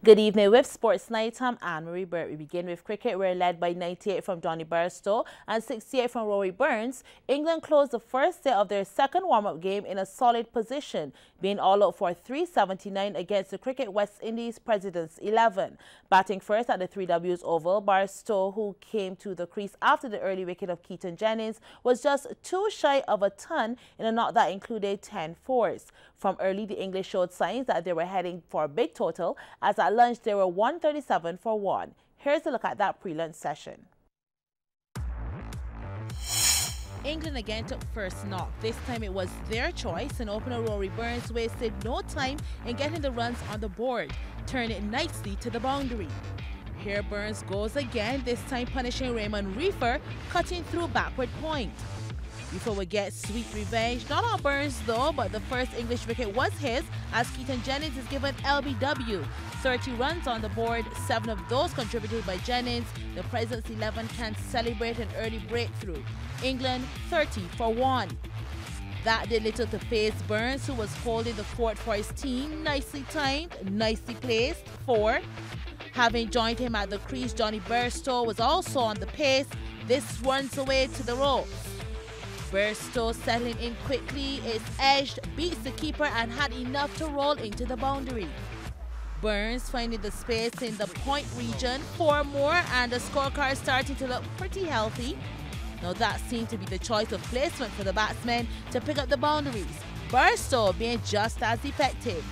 Good evening with Sports Night. I'm Anne-Marie Burt. We begin with cricket. We're led by 98 from Johnny Bairstow and 68 from Rory Burns. England closed the first day of their second warm-up game in a solid position, being all out for 379 against the Cricket West Indies Presidents 11. Batting first at the 3Ws Oval, Bairstow, who came to the crease after the early wicket of Keaton Jennings, was just too shy of a ton in a knock that included 10 fours. From early, the English showed signs that they were heading for a big total, as at lunch they were 137 for 1. Here's a look at that pre-lunch session. England again took first knock. This time it was their choice, and opener Rory Burns wasted no time in getting the runs on the board, turning it nicely to the boundary. Here Burns goes again, this time punishing Raymond Reefer, cutting through backward point. Reefer would get sweet revenge, not on Burns though, but the first English wicket was his, as Keaton Jennings is given LBW. 30 runs on the board, 7 of those contributed by Jennings. The Presidents 11 can celebrate an early breakthrough. England 30 for 1. That did little to phase Burns, who was holding the fort for his team. Nicely timed, nicely placed, 4. Having joined him at the crease, Johnny Bairstow was also on the pace. This runs away to the ropes. Bairstow settling in quickly, is edged, beats the keeper and had enough to roll into the boundary. Burns finding the space in the point region, 4 more, and the scorecard starting to look pretty healthy. Now that seemed to be the choice of placement for the batsmen to pick up the boundaries. Bairstow being just as effective,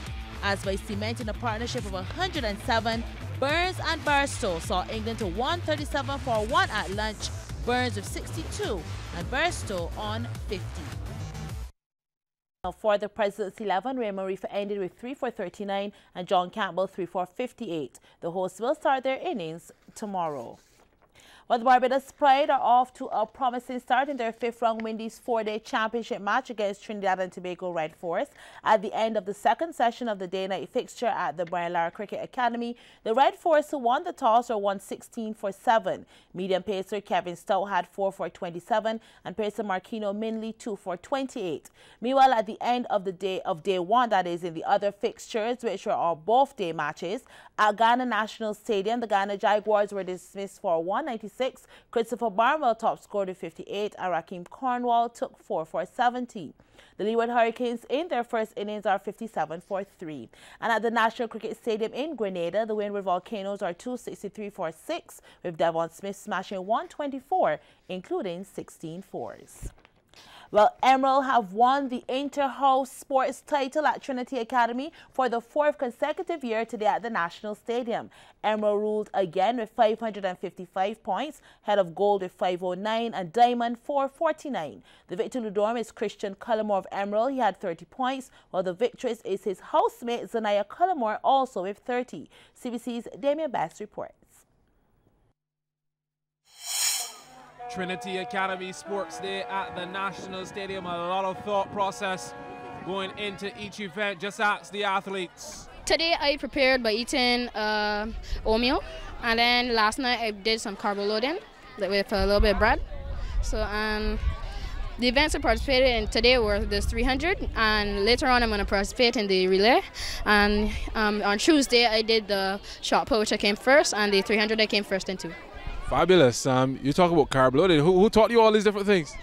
as by cementing a partnership of 107, Burns and Bairstow saw England to 137 for 1 at lunch. Burns with 62 and Bairstow on 50. Now for the Presidents 11, Raymond Reefer ended with 3 for 39 and John Campbell 3 for 58. The hosts will start their innings tomorrow. Well, the Barbados Pride are off to a promising start in their 5th-round Windies 4-day championship match against Trinidad and Tobago Red Force. At the end of the second session of the day-night fixture at the Brian Lara Cricket Academy, the Red Force, who won the toss, were 116 for 7. Medium pacer Kevin Stout had 4 for 27 and pacer Marquino Minley 2 for 28. Meanwhile, at the end of day one, that is in the other fixtures, which were all both day matches, at Ghana National Stadium, the Ghana Jaguars were dismissed for 196. Christopher Barnwell top scored with 58 and Rakeem Cornwall took 4 for 70. The Leeward Hurricanes in their first innings are 57 for 3. And at the National Cricket Stadium in Grenada, the Windward Volcanoes are 263 for 6, with Devon Smith smashing 124, including 16 fours. Well, Emerald have won the Inter-House Sports title at Trinity Academy for the 4th consecutive year today at the National Stadium. Emerald ruled again with 555 points, head of gold with 509 and diamond 449. The victor Ludorm is Christian Cullimore of Emerald. He had 30 points, while the victress is his housemate Zanaya Cullimore, also with 30. CBC's Damien Bass reports. Trinity Academy Sports Day at the National Stadium. A lot of thought process going into each event. Just ask the athletes. Today I prepared by eating oatmeal, and then last night I did some carbo loading with a little bit of bread. So the events I participated in today were this 300, and later on I'm going to participate in the relay. And on Tuesday I did the shot put, which I came first, and the 300 I came first into. Fabulous. You talk about carb loading. Who taught you all these different things?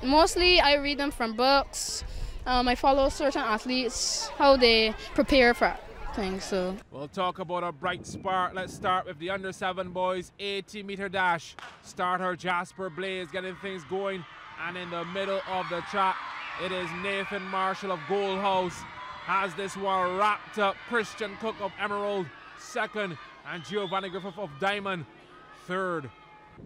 Mostly I read them from books. I follow certain athletes, how they prepare for things. So we'll talk about a bright spark. Let's start with the under-7 boys 80-meter dash. Starter Jasper Blaze getting things going, and in the middle of the track it is Nathan Marshall of Gold House has this one wrapped up. Christian Cook of Emerald 2nd, and Giovanni Griffith of Diamond 3rd.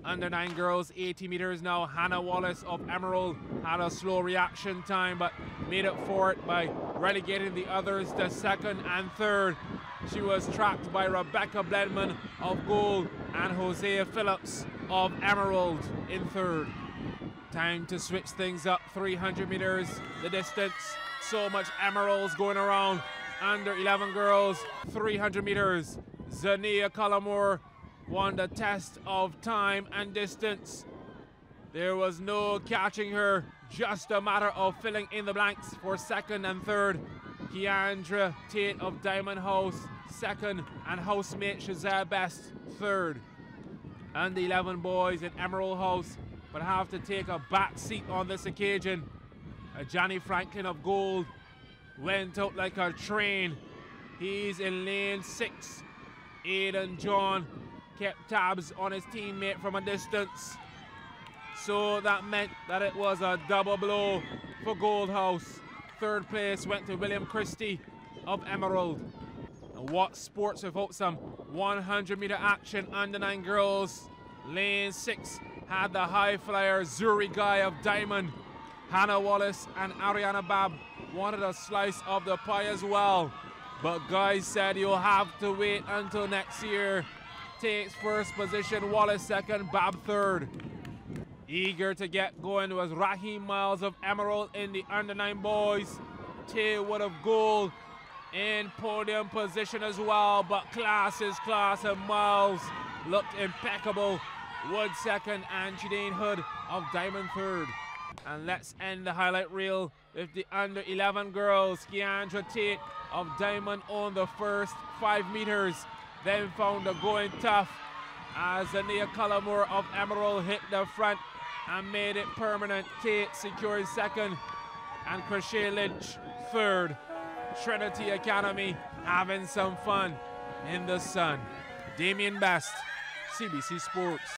Under 9 girls 80 meters now. Hannah Wallace of Emerald had a slow reaction time but made it for it by relegating the others to 2nd and 3rd. She was tracked by Rebecca Bledman of Gold and Hosea Phillips of Emerald in 3rd. Time to switch things up. 300 meters the distance. So much Emeralds going around. Under 11 girls 300 meters. Zania Cullimore won the test of time and distance. There was no catching her, just a matter of filling in the blanks for 2nd and 3rd. Keandra Tate of Diamond House, second, and housemate Shazelle Best, third. And the 11 boys in Emerald House but have to take a back seat on this occasion. Johnny Franklin of gold went out like a train. He's in lane 6. Aidan John kept tabs on his teammate from a distance. So that meant that it was a double blow for Gold House. Third place went to William Christie of Emerald. And what sports without some 100-meter action under 9 girls. Lane 6 had the high flyer Zuri Guy of Diamond. Hannah Wallace and Ariana Babb wanted a slice of the pie as well. But Guy said you'll have to wait until next year. Takes first position, Wallace second, Babb third. Eager to get going was Raheem Miles of Emerald in the under 9 boys. Tay Wood of gold in podium position as well, but class is class, and Miles looked impeccable. Wood second and Jadine Hood of Diamond third. And let's end the highlight reel with the under 11 girls. Keandra Tate of Diamond on the first 5 meters, then found the going tough as Ania Cullimore of Emerald hit the front and made it permanent. Tate secured second and Crochet Lynch third. Trinity Academy having some fun in the sun. Damien Best, CBC Sports.